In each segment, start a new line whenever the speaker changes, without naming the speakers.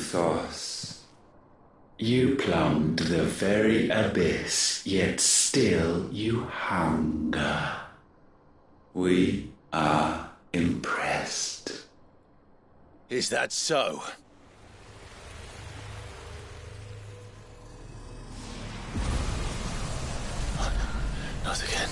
Thos. You plumbed the very abyss, yet still you hunger. We are impressed.
Is that so? Not again.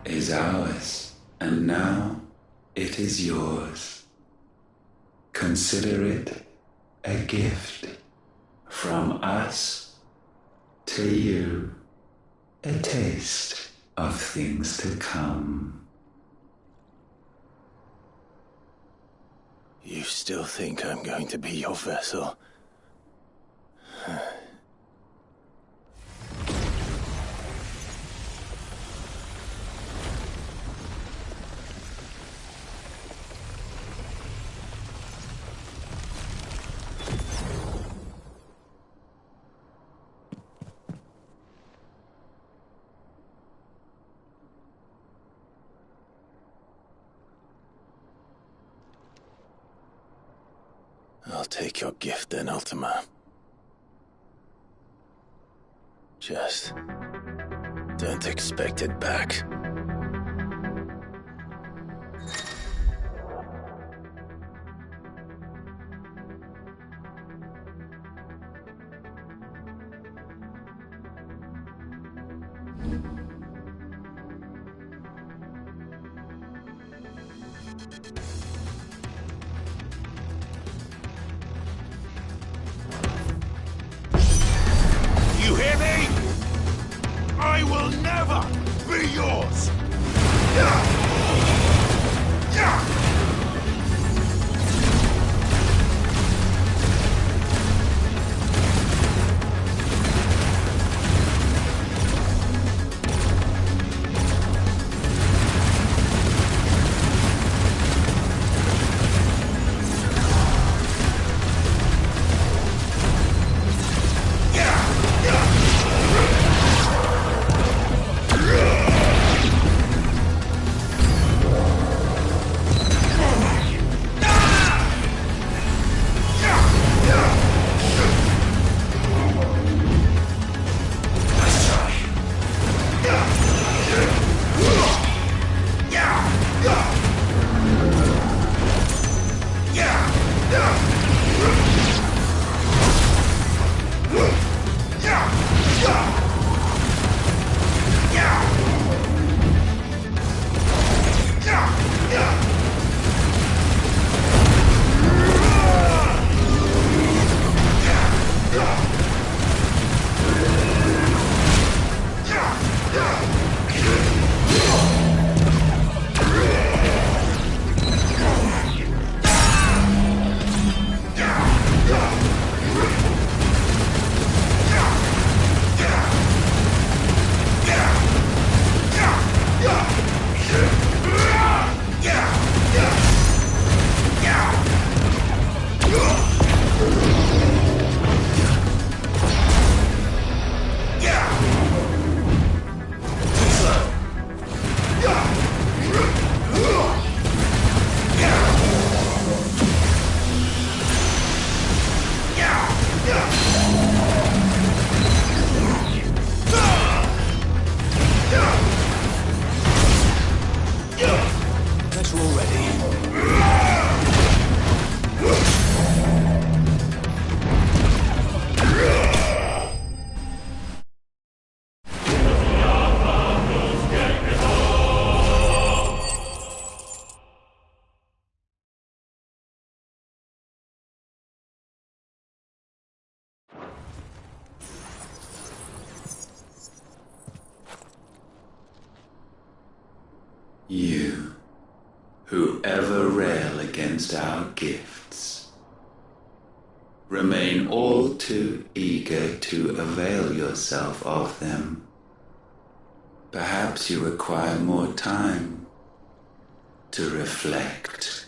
Is ours, and now it is yours. Consider it a gift from us to you, a taste of things to come.
You still think I'm going to be your vessel? I'll take your gift then, Ultima. Just don't expect it back.
You hear me? I will never be yours!
You, who ever rail against our gifts, remain all too eager to avail yourself of them. Perhaps you require more time to reflect.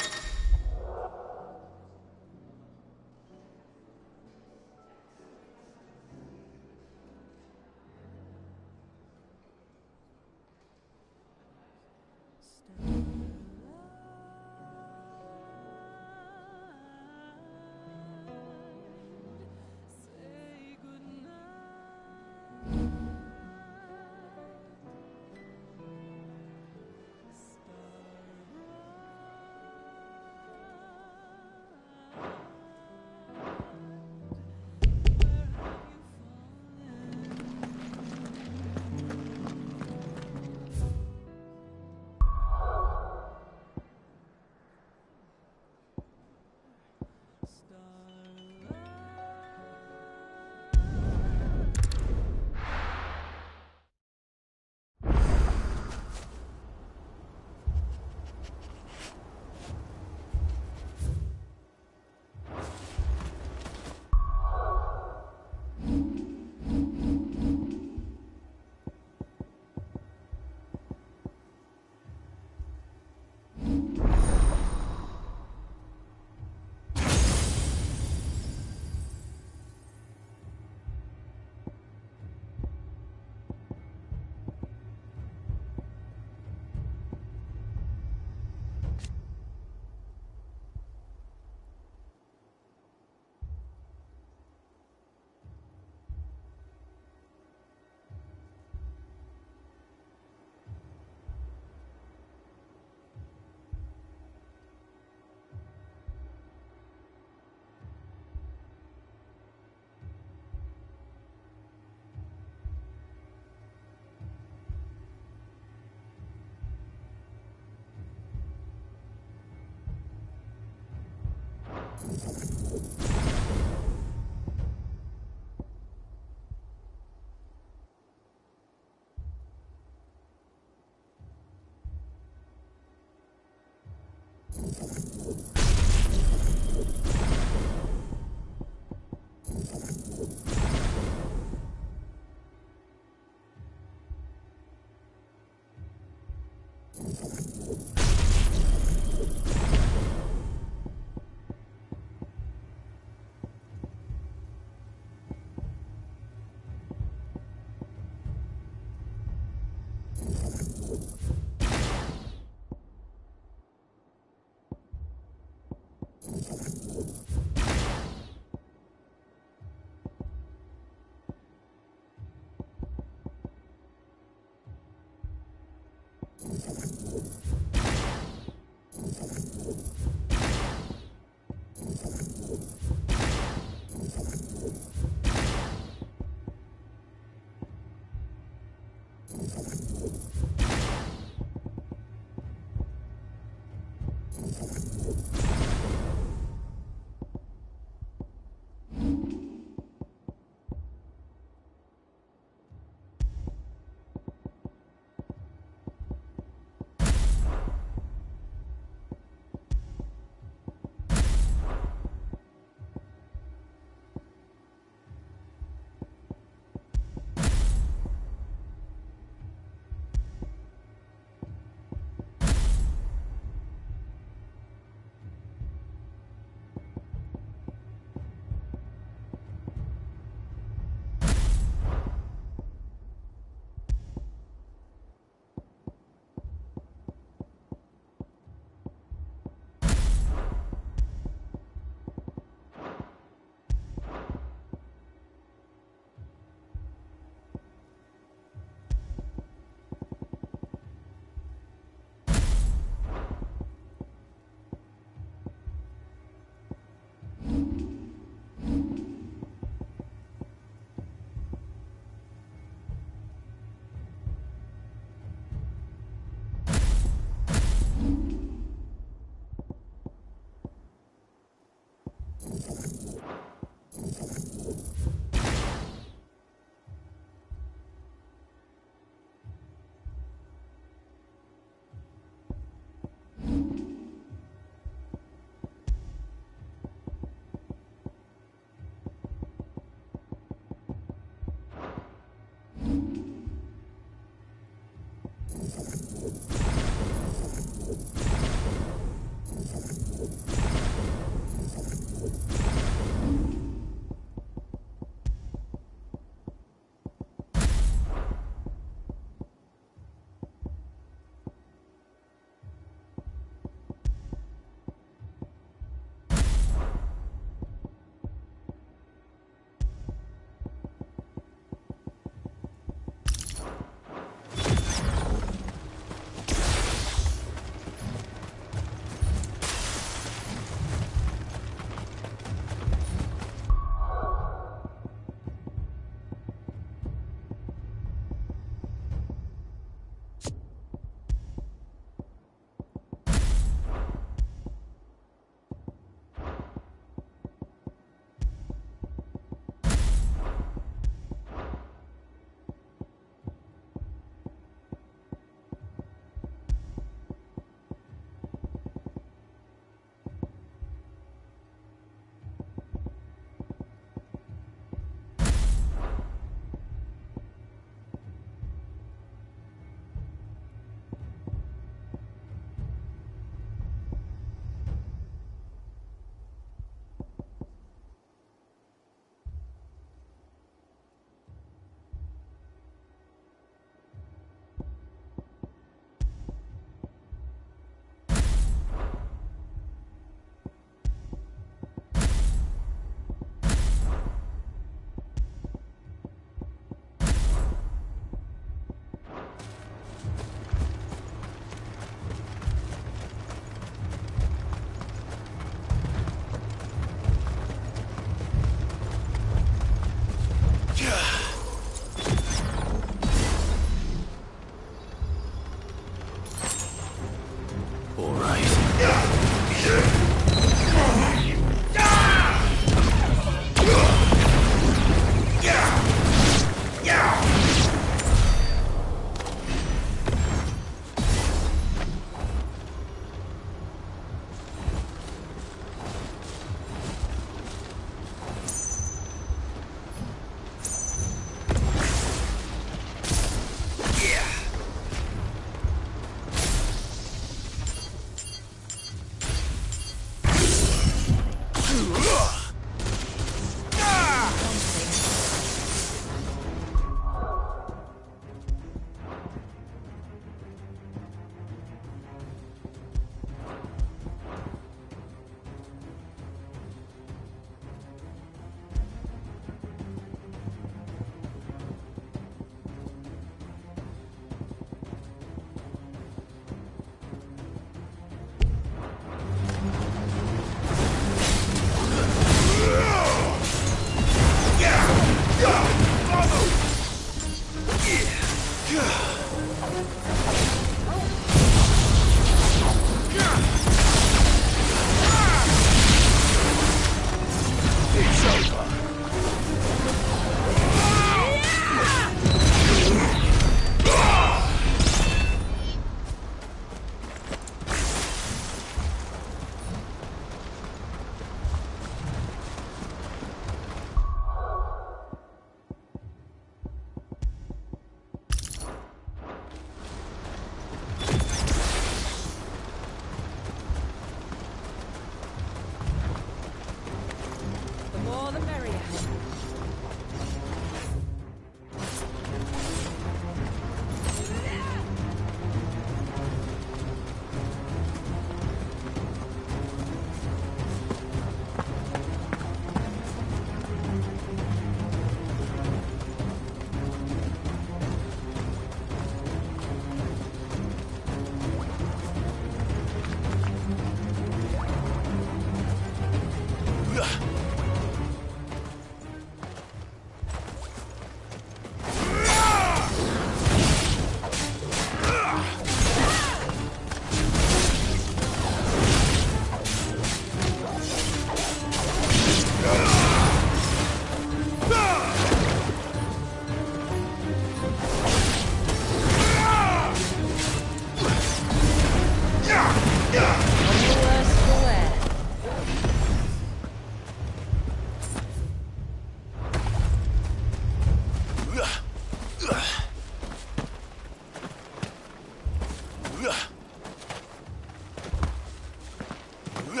No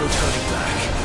turning back.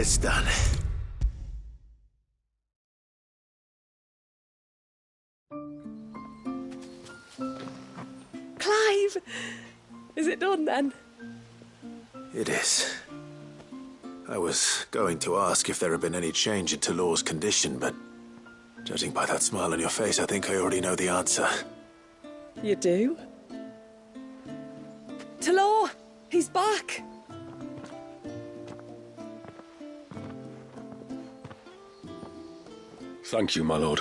It's done.
Clive! Is it done then?
It is. I was going to ask if there had been any change in Talor's condition, but judging by that smile on your face, I think I already know the answer.
You do? Talor! He's back!
Thank you, my lord.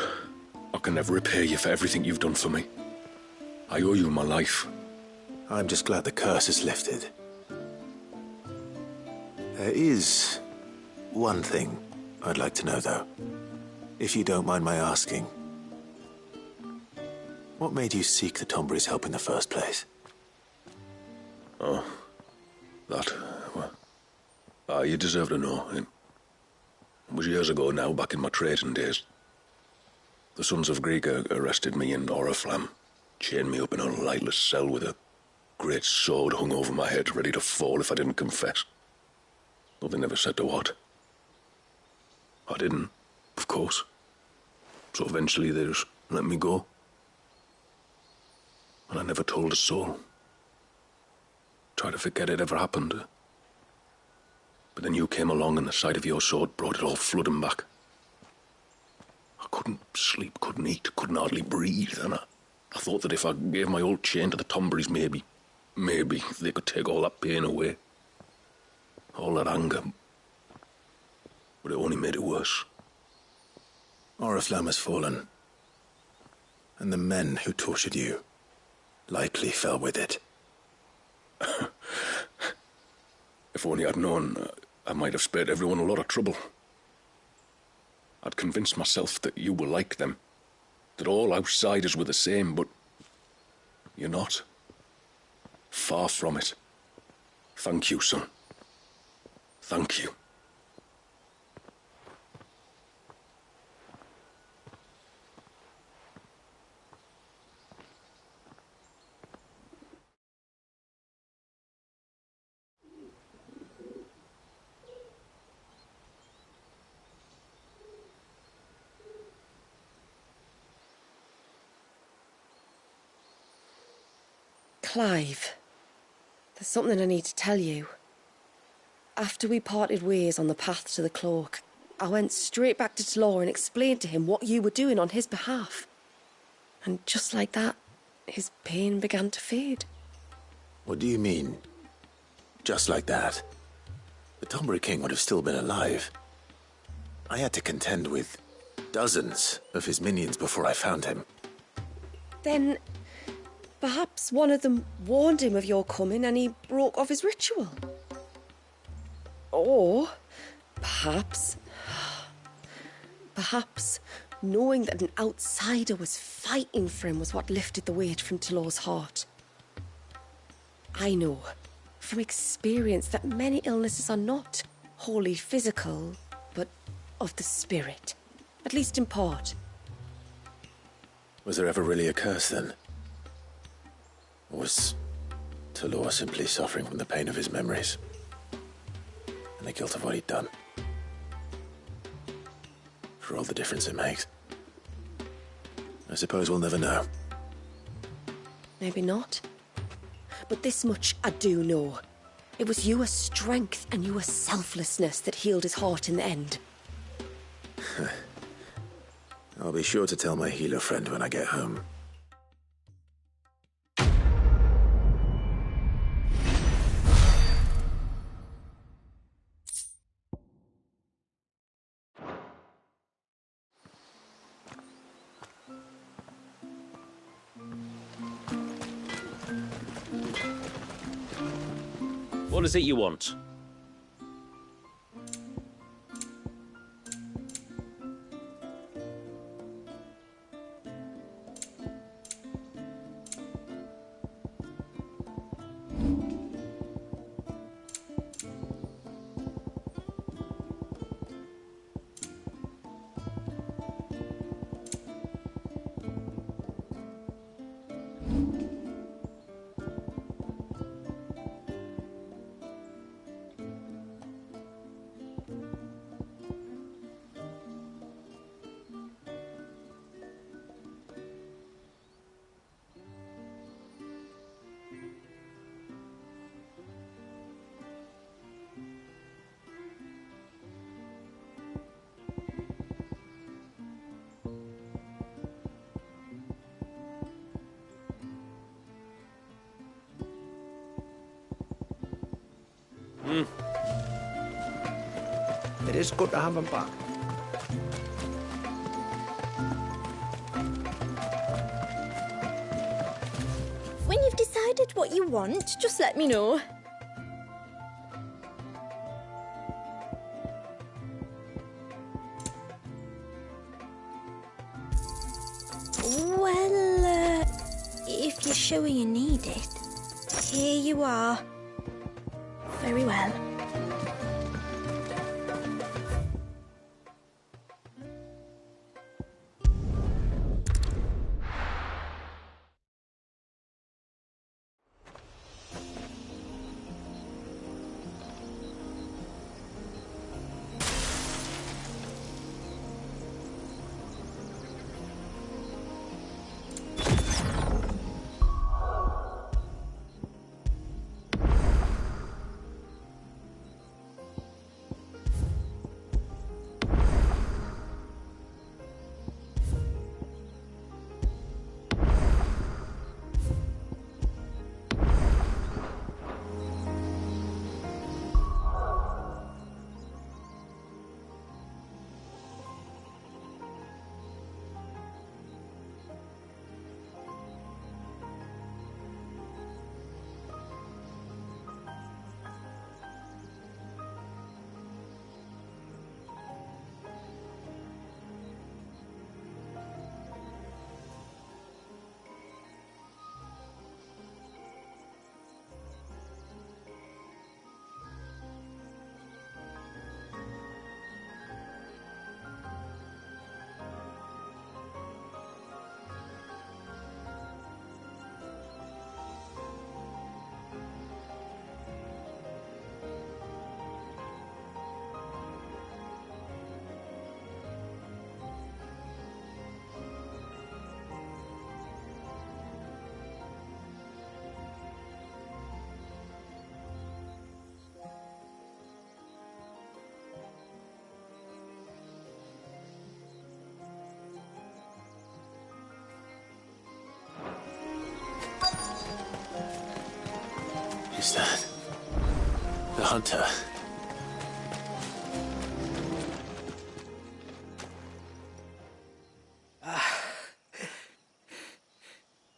I can never repay you for everything you've done for me. I owe you my life.
I'm just glad the curse is lifted. There is one thing I'd like to know, though. If you don't mind my asking. What made you seek the Tombury's help in the first place?
Oh, that... well, you deserve to know. It was years ago now, back in my trading days. The Sons of Greek arrested me in Oriflamme, chained me up in a lightless cell with a great sword hung over my head, ready to fall if I didn't confess. Though they never said to what. I didn't, of course. So eventually they just let me go. And I never told a soul. Tried to forget it ever happened. But then you came along and the sight of your sword brought it all flooding back. I couldn't sleep, couldn't eat, couldn't hardly breathe, and I thought that if I gave my old chain to the Tomburys, maybe they could take all that pain away. All that anger. But it only made it worse.
Oriflamme has fallen. And the men who tortured you likely fell with it.
If only I'd known, I might have spared everyone a lot of trouble. I'd convinced myself that you were like them, that all outsiders were the same, but you're not. Far from it. Thank you, son. Thank you.
Clive, there's something I need to tell you. After we parted ways on the path to the cloak, I went straight back to Talor and explained to him what you were doing on his behalf. And just like that, his pain began to fade.
What do you mean? Just like that? The Tombury King would have still been alive. I had to contend with dozens of his minions before I found him.
Then perhaps one of them warned him of your coming and he broke off his ritual. Or perhaps knowing that an outsider was fighting for him was what lifted the weight from Talor's heart. I know from experience that many illnesses are not wholly physical, but of the spirit, at least in part.
Was there ever really a curse then? Or was Talor simply suffering from the pain of his memories? And the guilt of what he'd done? For all the difference it makes. I suppose we'll never know.
Maybe not. But this much I do know. It was your strength and your selflessness that healed his heart in the end.
I'll be sure to tell my healer friend when I get home.
What is it you want?
It is good to have him back.
When you've decided what you want, just let me know. Well, if you're sure you need it, here you are. Very well.
Is that the hunter?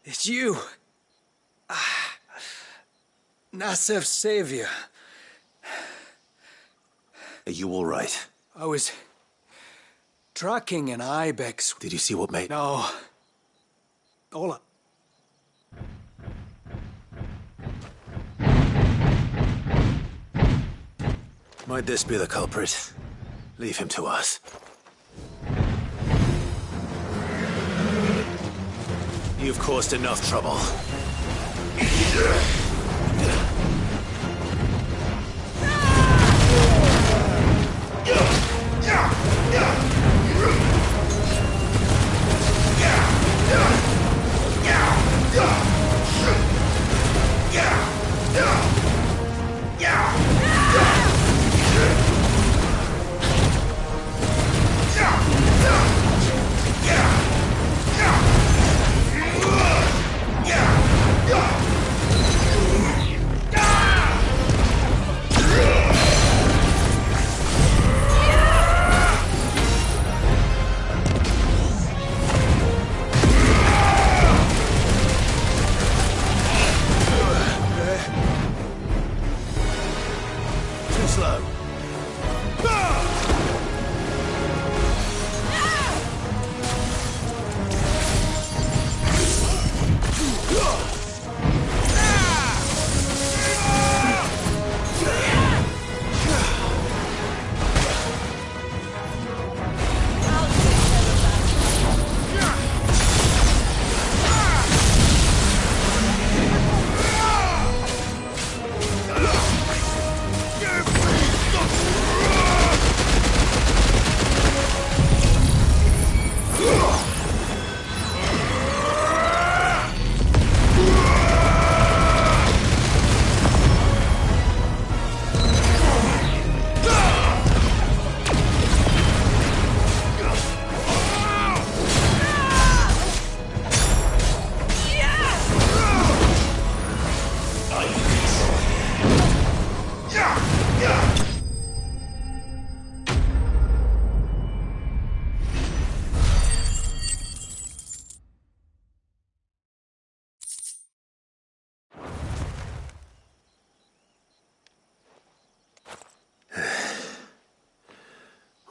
It's you. Nasev's savior.
Are you all right?
I was tracking an ibex.
Did you see what made...
No. All I...
Might this be the culprit? Leave him to us. You've caused enough trouble.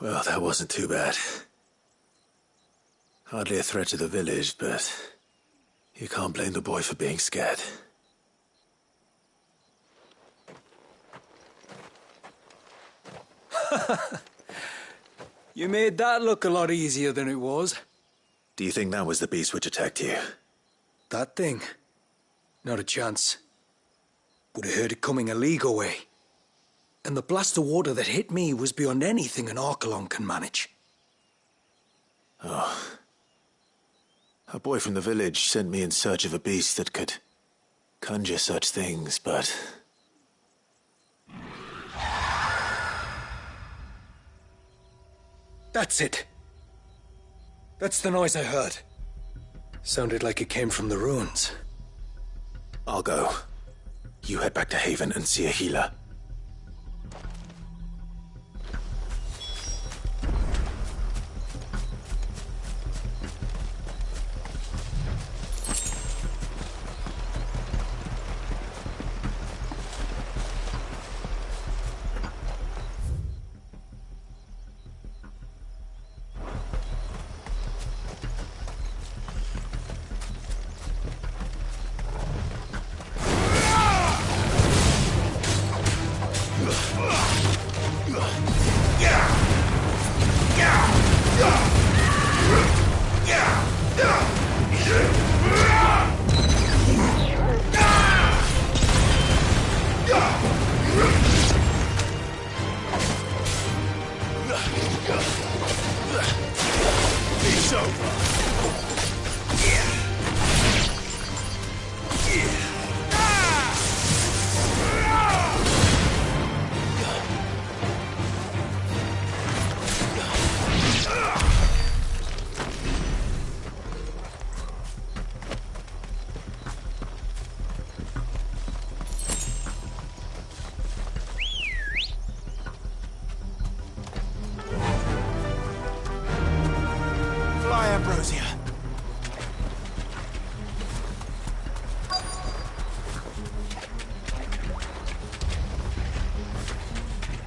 Well, that wasn't too bad. Hardly a threat to the village, but you can't blame the boy for being scared.
You made that look a lot easier than it was.
Do you think that was the beast which attacked you?
That thing? Not a chance. Would have heard it coming a league away. And the blast of water that hit me was beyond anything an Archelon can manage.
Oh. A boy from the village sent me in search of a beast that could conjure such things, but...
That's it. That's the noise I heard. Sounded like it came from the ruins.
I'll go. You head back to Haven and see a healer.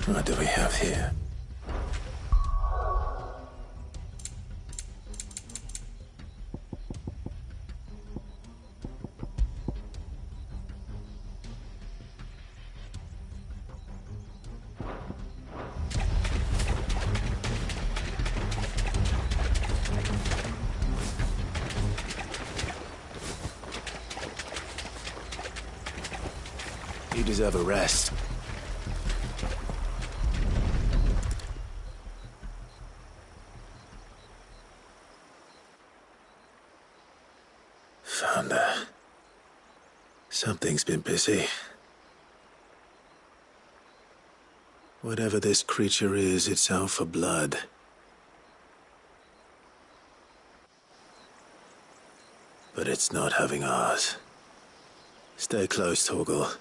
What do we have here? You deserve a rest. Something's been busy. Whatever this creature is, it's out for blood. But it's not having ours. Stay close, Torgal.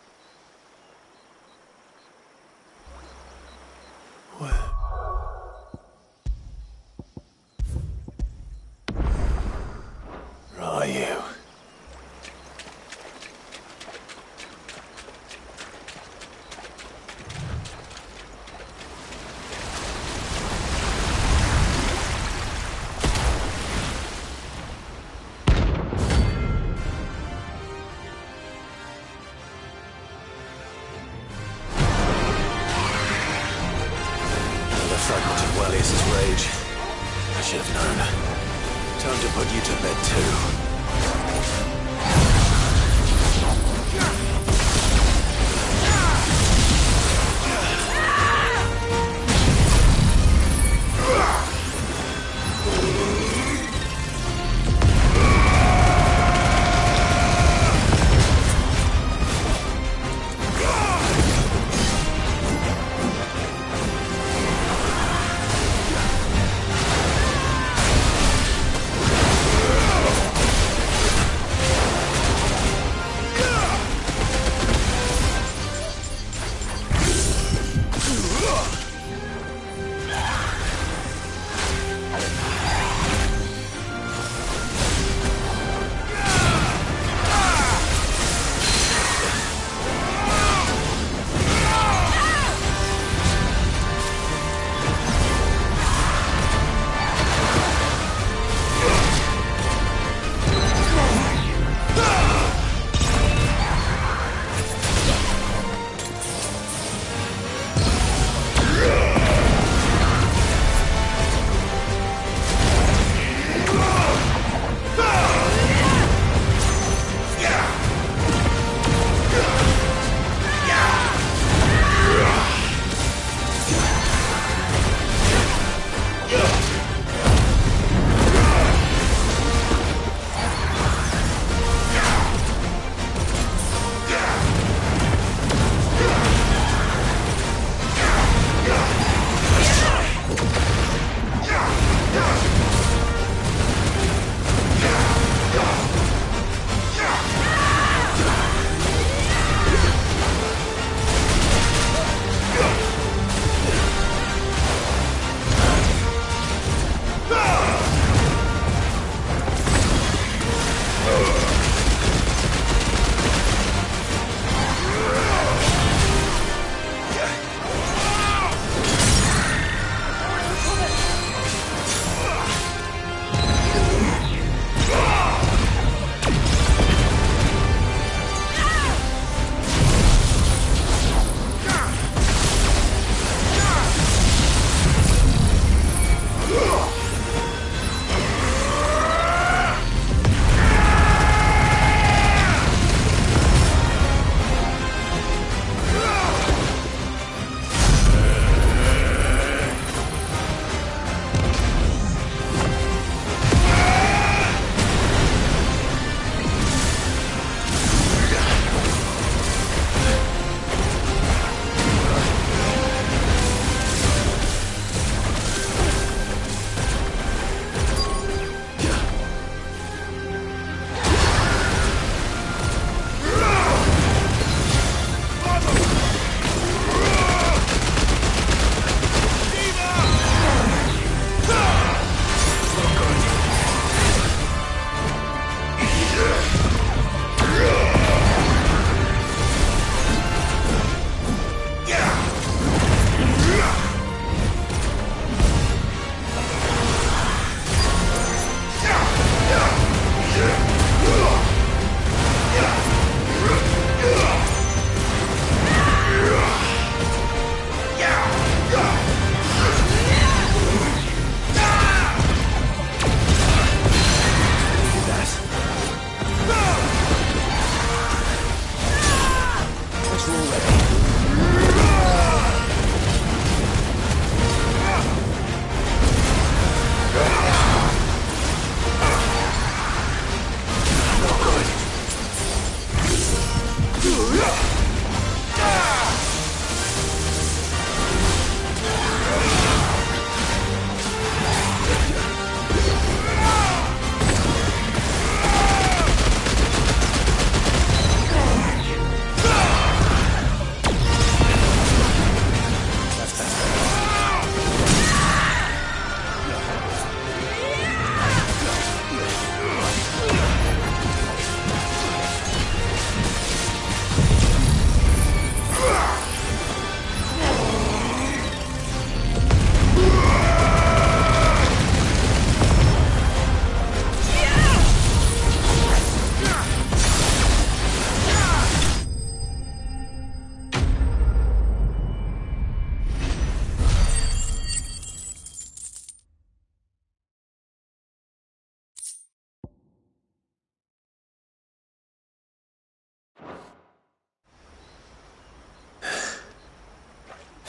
Where are you?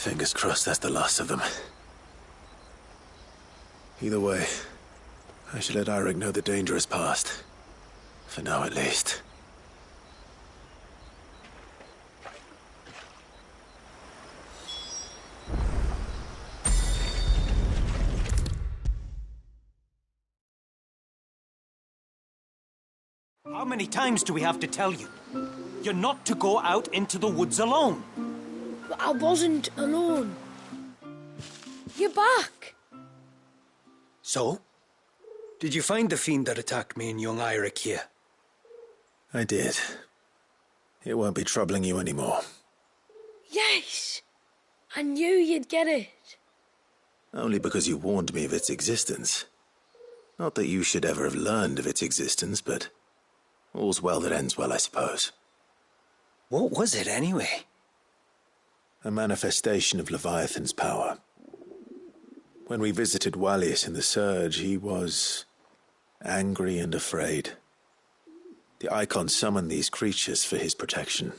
Fingers crossed that's the last of them. Either way, I should let Eirik know the danger is past. For now, at least.
How many times do we have to tell you? You're not to go out into the woods alone.
But I wasn't alone. You're back.
So? Did you find the fiend that attacked me and young Eirik here?
I did. It won't be troubling you anymore.
Yes! I knew you'd get it.
Only because you warned me of its existence. Not that you should ever have learned of its existence, but all's well that ends well, I suppose.
What was it, anyway?
A manifestation of Leviathan's power. When we visited Wallius in the Surge, he was angry and afraid. The Icon summoned these creatures for his protection.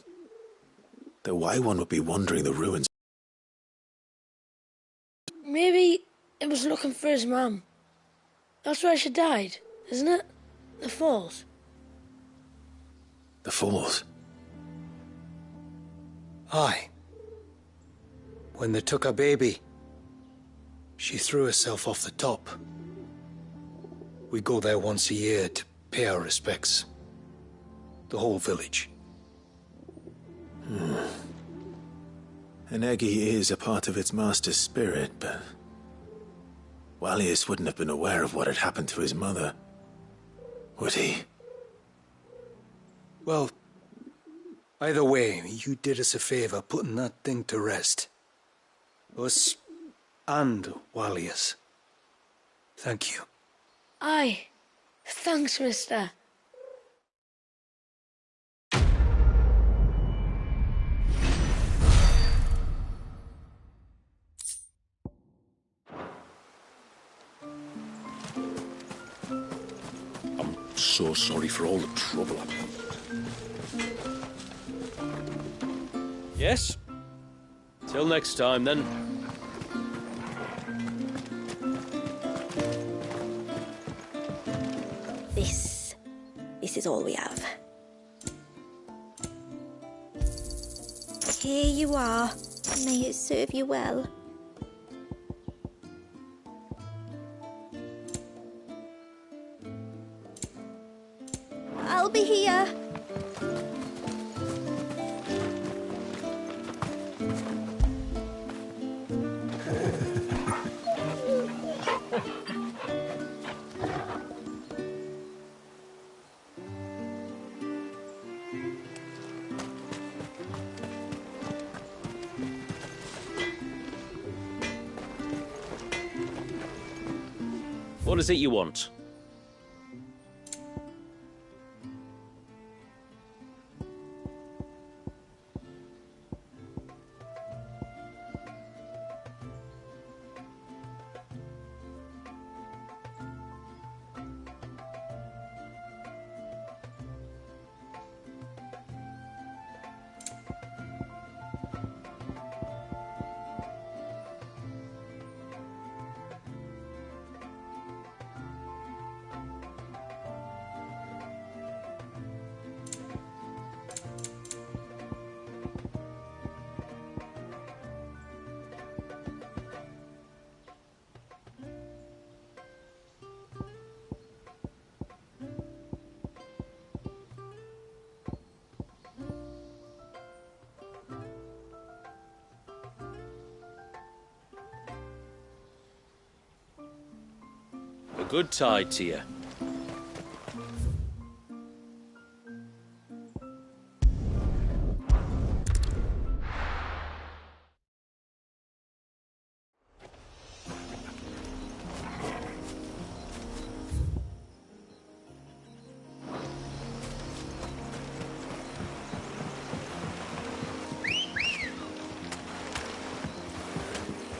Though why one would be wandering the ruins...
Maybe it was looking for his mum. That's where she died, isn't it? The Falls.
The Falls?
Aye. When they took her baby, she threw herself off the top. We go there once a year to pay our respects. The whole village.
An Eggy is a part of its master's spirit, but Wallius wouldn't have been aware of what had happened to his mother, would he?
Well, either way, you did us a favor putting that thing to rest. Us and Wallius. Thank you.
Aye. Thanks, mister.
I'm so sorry for all the trouble I've had.
Yes? Till next time, then.
This is all we have. Here you are. May it serve you well. I'll be here.
What is it you want? A good tide to you.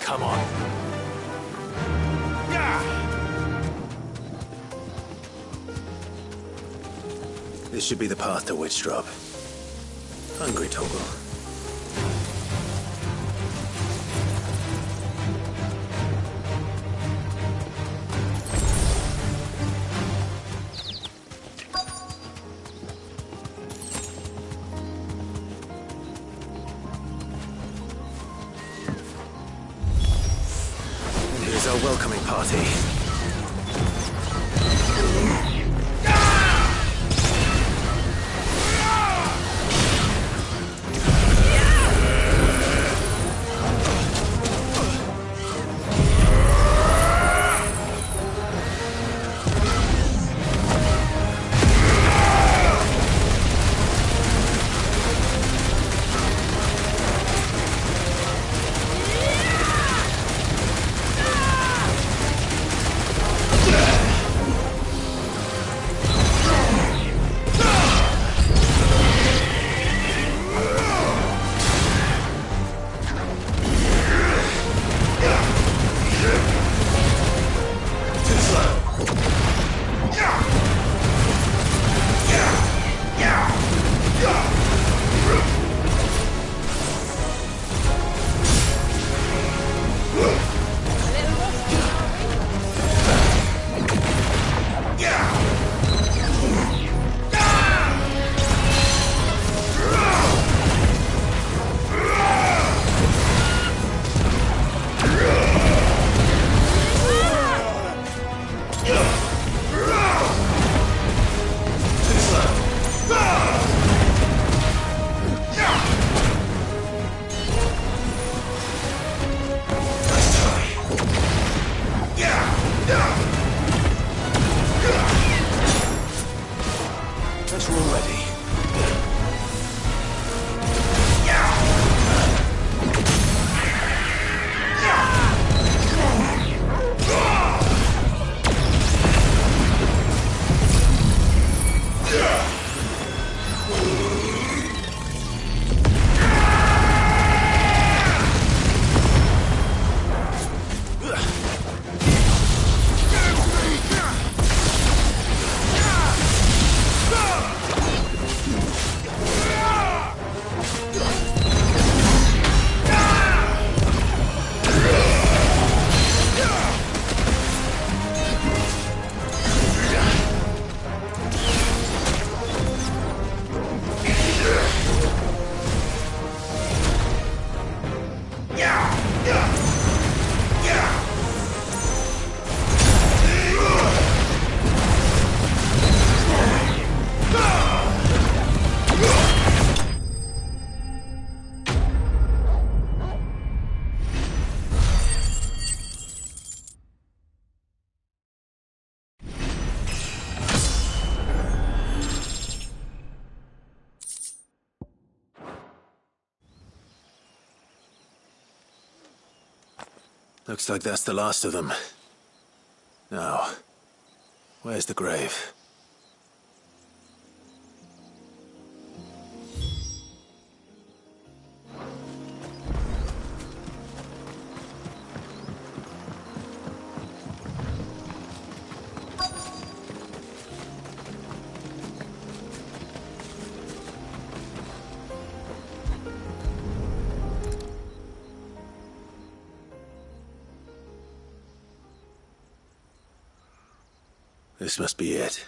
Come on. This should be the path to Witchdrop. Hungry, Toggle. welcoming party. Looks like that's the last of them. Now, where's the grave? This must be it.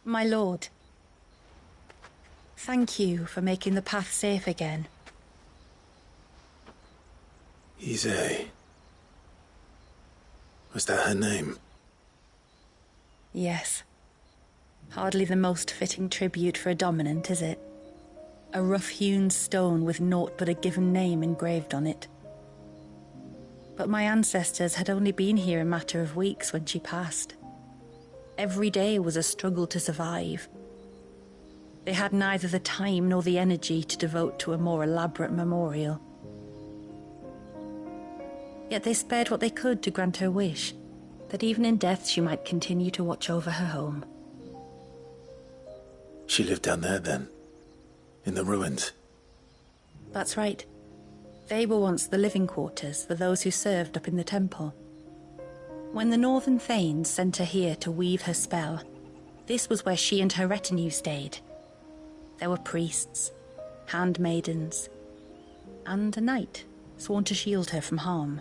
My lord, thank you for making the path safe again.
Ise. Was that her name?
Yes. Hardly the most fitting tribute for a dominant, is it? A rough-hewn stone with naught but a given name engraved on it. But my ancestors had only been here a matter of weeks when she passed. Every day was a struggle to survive. They had neither the time nor the energy to devote to a more elaborate memorial. Yet they spared what they could to grant her wish, that even in death she might continue to watch over her home.
She lived down there then? In the ruins?
That's right. They were once the living quarters for those who served up in the temple. When the Northern Thanes sent her here to weave her spell, this was where she and her retinue stayed. There were priests, handmaidens, and a knight sworn to shield her from harm.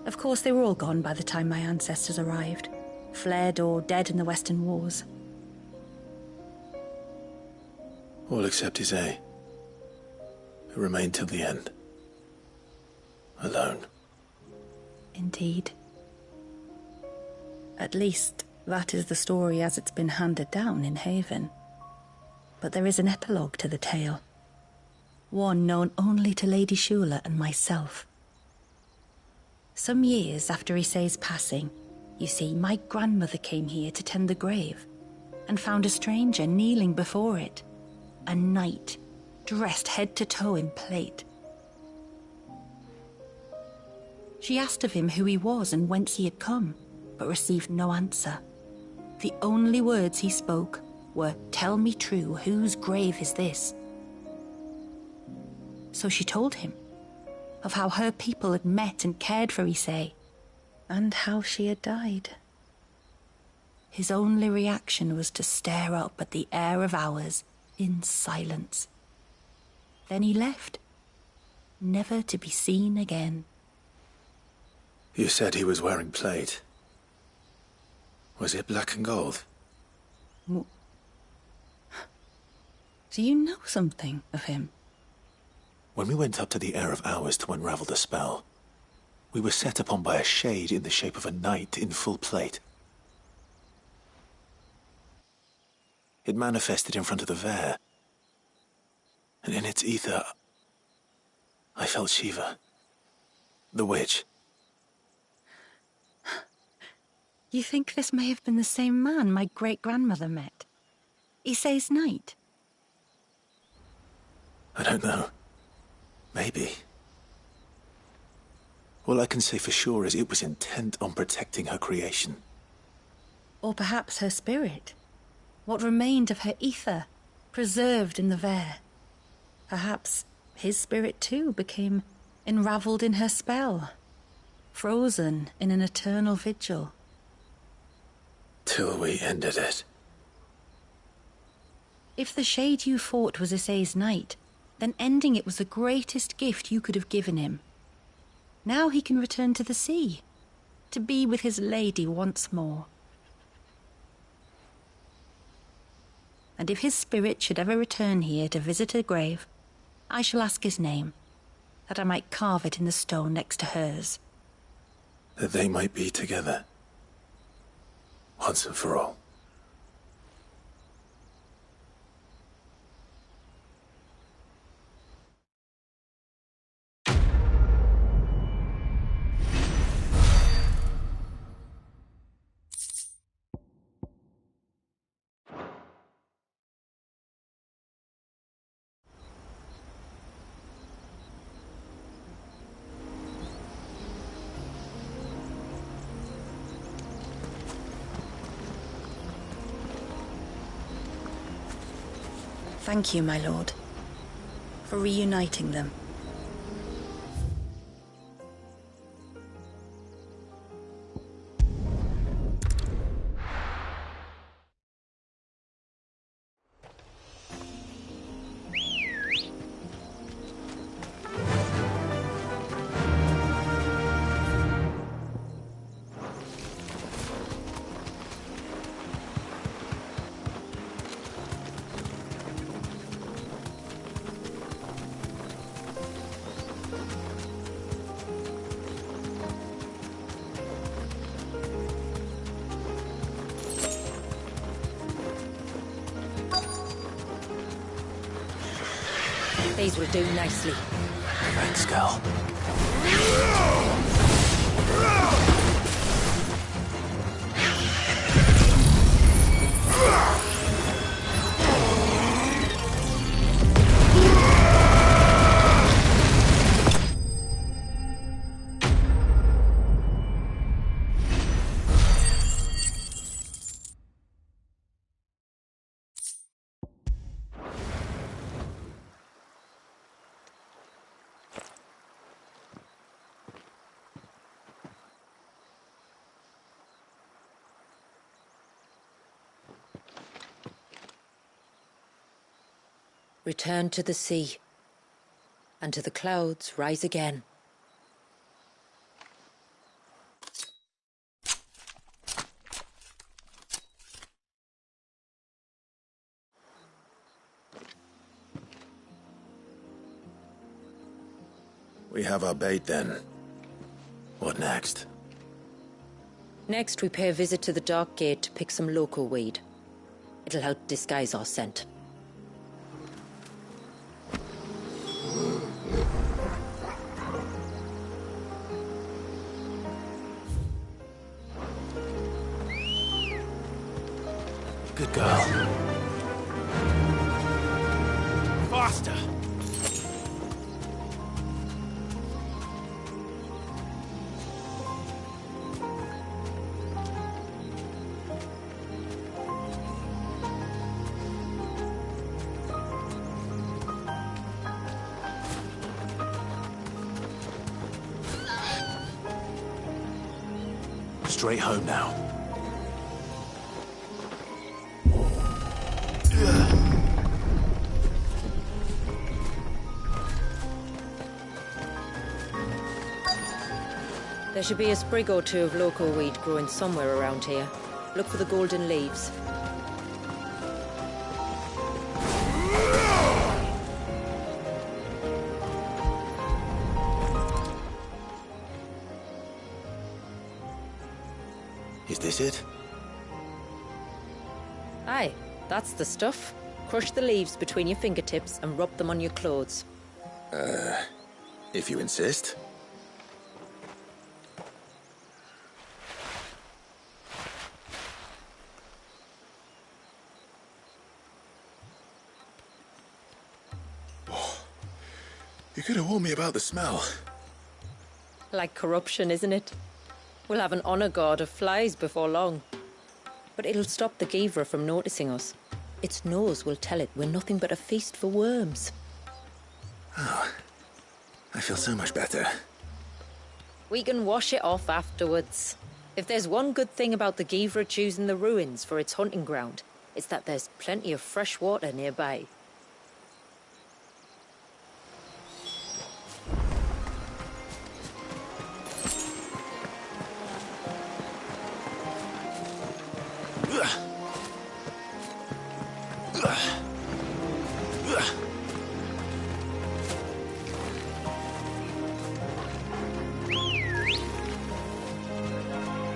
Of course, they were all gone by the time my ancestors arrived, fled or dead in the Western Wars.
All except Ise, who remained till the end. Alone.
Indeed. At least, that is the story as it's been handed down in Haven. But there is an epilogue to the tale. One known only to Lady Shula and myself. Some years after Issei's passing, you see, my grandmother came here to tend the grave, and found a stranger kneeling before it. A knight, dressed head to toe in plate. She asked of him who he was and whence he had come, but received no answer. The only words he spoke were, "Tell me true, whose grave is this?" So she told him of how her people had met and cared for Issei, and how she had died. His only reaction was to stare up at the Heir of Hours in silence. Then he left, never to be seen again.
You said he was wearing plate. Was it black and gold?
Do you know something of him?
When we went up to the Heir of Hours to unravel the spell, we were set upon by a shade in the shape of a knight in full plate. It manifested in front of the Vair, and in its ether, I felt Shiva, the witch.
You think this may have been the same man my great-grandmother met? Issei's knight?
I don't know. Maybe. All I can say for sure is it was intent on protecting her creation.
Or perhaps her spirit? What remained of her ether, preserved in the Vair? Perhaps his spirit too became enravelled in her spell, frozen in an eternal vigil.
Till we ended it.
If the shade you fought was Issei's knight, then ending it was the greatest gift you could have given him. Now he can return to the sea, to be with his lady once more. And if his spirit should ever return here to visit her grave, I shall ask his name, that I might carve it in the stone next to hers.
That they might be together. Once and for all.
Thank you, my lord, for reuniting them. These will do nicely.
Thanks, Cal.
Return to the sea, and to the clouds rise again.
We have our bait then. What next?
Next, we pay a visit to the Dark Gate to pick some local weed. It'll help disguise our scent.
Good girl.
Faster!
Straight home now.
There should be a sprig or two of local weed growing somewhere around here. Look for the golden leaves.
Is this it?
Aye, that's the stuff. Crush the leaves between your fingertips and rub them on your clothes.
If you insist. You could have warned me about the smell.
Like corruption, isn't it? We'll have an honour guard of flies before long. But it'll stop the Givra from noticing us. Its nose will tell it we're nothing but a feast for worms.
Oh, I feel so much better.
We can wash it off afterwards. If there's one good thing about the Givra choosing the ruins for its hunting ground, it's that there's plenty of fresh water nearby.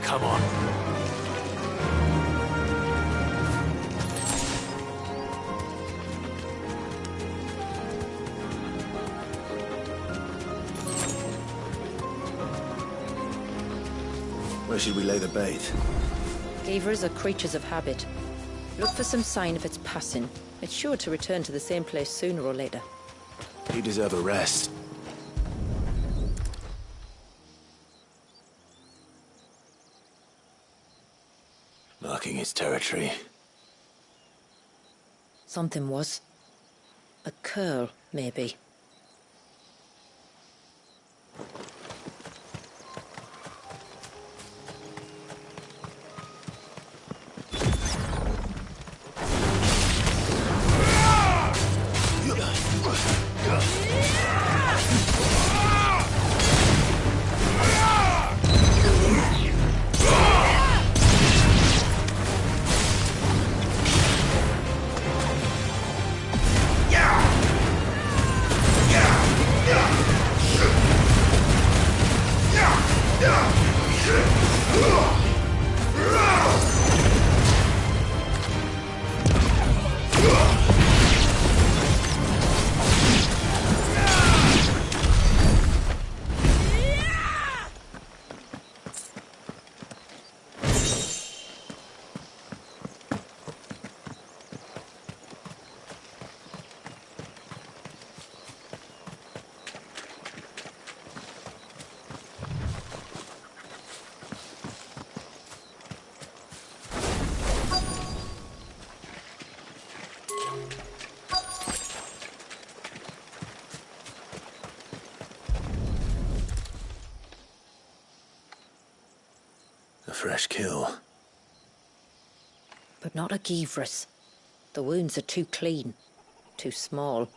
Come on. Where should we lay the bait?
Givras are creatures of habit. Look for some sign of its passing. It's sure to return to the same place sooner or later.
You deserve a rest. Marking its territory.
Something was. A curl, maybe.
A fresh kill.
But not a Givras. The wounds are too clean, too small.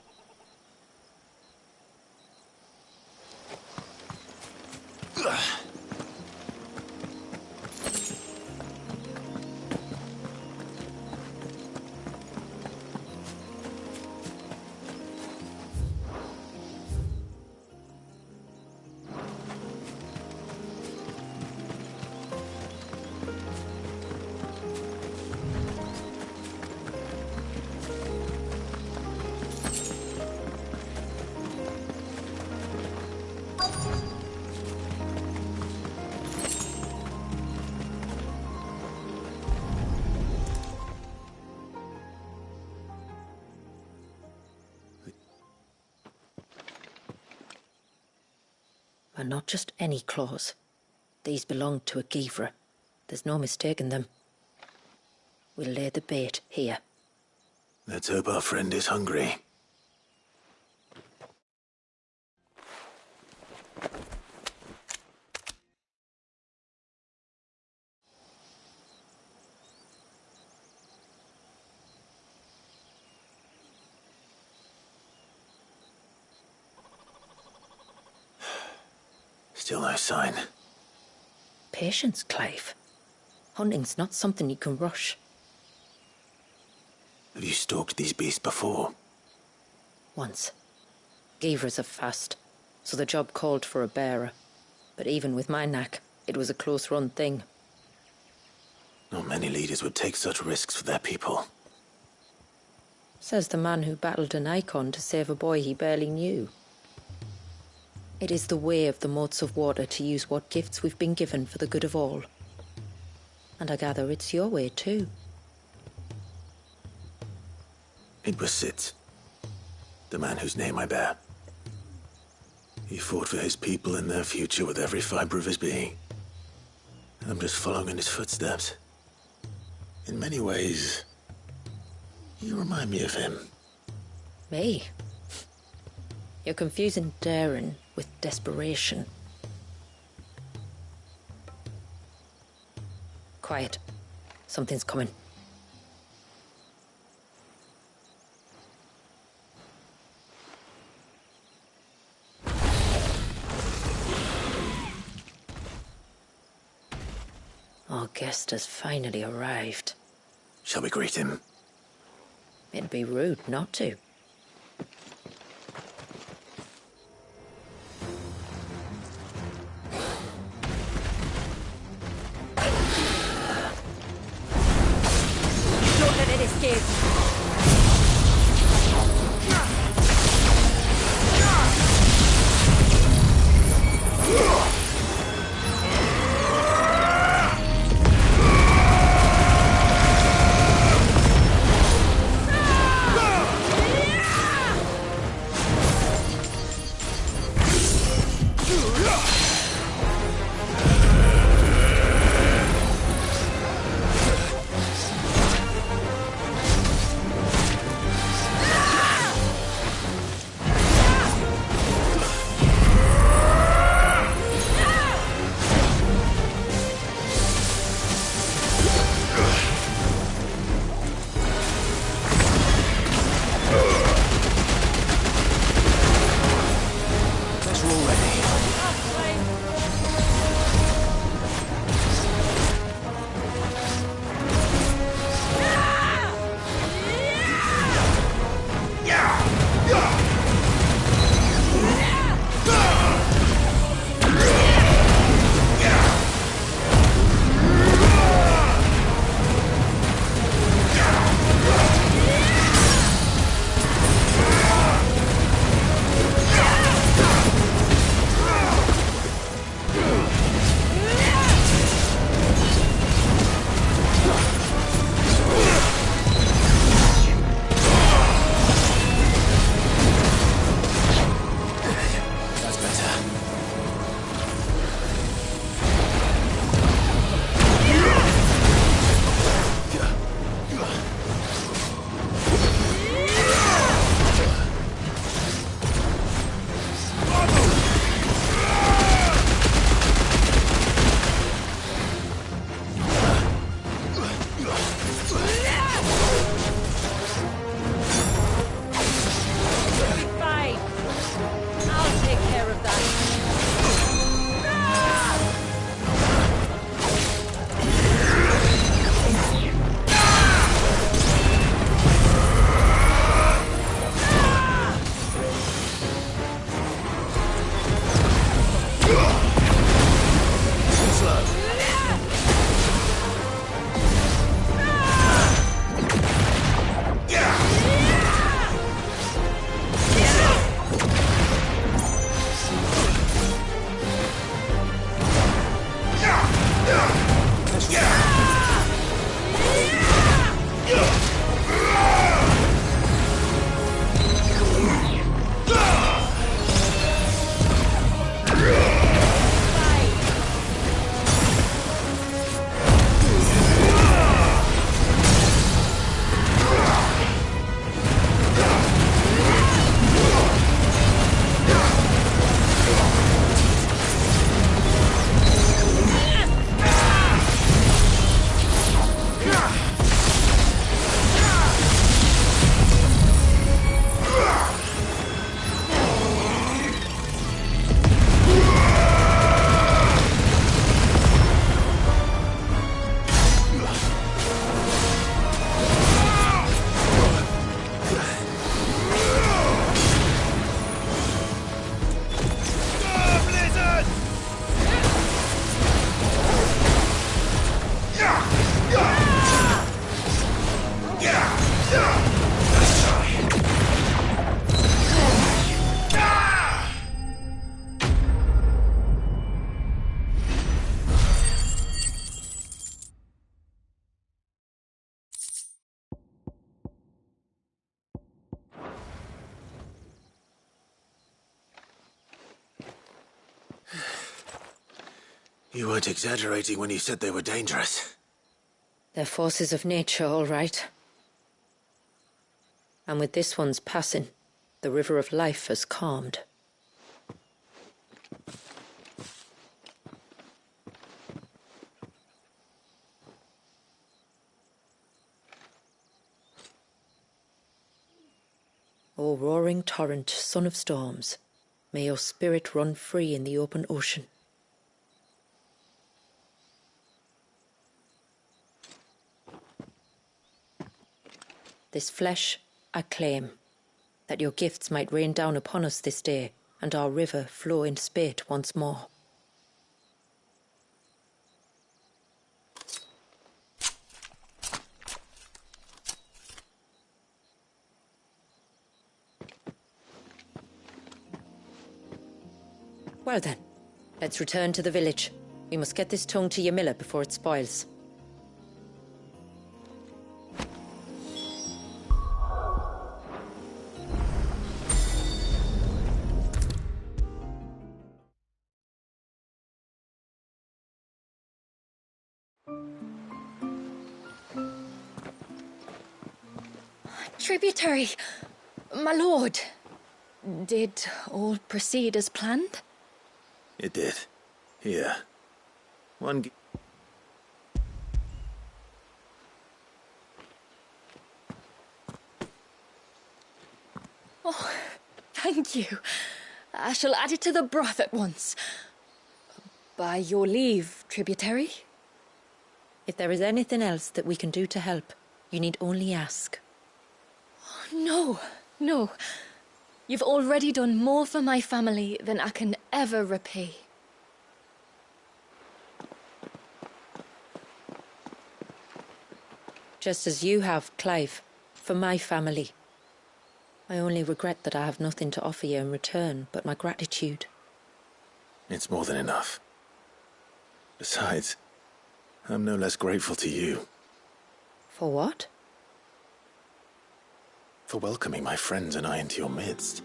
And not just any claws. These belonged to a Givra. There's no mistaking them. We'll lay the bait here.
Let's hope our friend is hungry. Still no sign.
Patience, Clive. Hunting's not something you can rush.
Have you stalked these beasts before?
Once. Givras are fast, so the job called for a bearer. But even with my knack, it was a close-run thing.
Not many leaders would take such risks for their people.
Says the man who battled an icon to save a boy he barely knew. It is the way of the moats of water to use what gifts we've been given for the good of all. And I gather it's your way too.
It was Sid, the man whose name I bear. He fought for his people and their future with every fiber of his being. And I'm just following in his footsteps. In many ways, you remind me of him.
Me? You're confusing daring with desperation. Quiet. Something's coming. Our guest has finally arrived.
Shall we greet him?
It'd be rude not to. Don't let it escape.
You weren't exaggerating when you said they were dangerous.
They're forces of nature, all right. And with this one's passing, the river of life has calmed. O roaring torrent, son of storms, may your spirit run free in the open ocean. This flesh I claim, that your gifts might rain down upon us this day, and our river flow in spate once more. Well then, let's return to the village. We must get this tongue to Ymilla before it spoils.
Tributary, my lord. Did all proceed as planned?
It did. Here.
Oh, thank you. I shall add it to the broth at once. By your leave, tributary.
If there is anything else that we can do to help, you need only ask.
No, no. You've already done more for my family than I can ever repay.
Just as you have, Clive, for my family. I only regret that I have nothing to offer you in return but my gratitude.
It's more than enough. Besides, I'm no less grateful to you.
For what?
For welcoming my friends and I into your midst.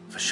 For showing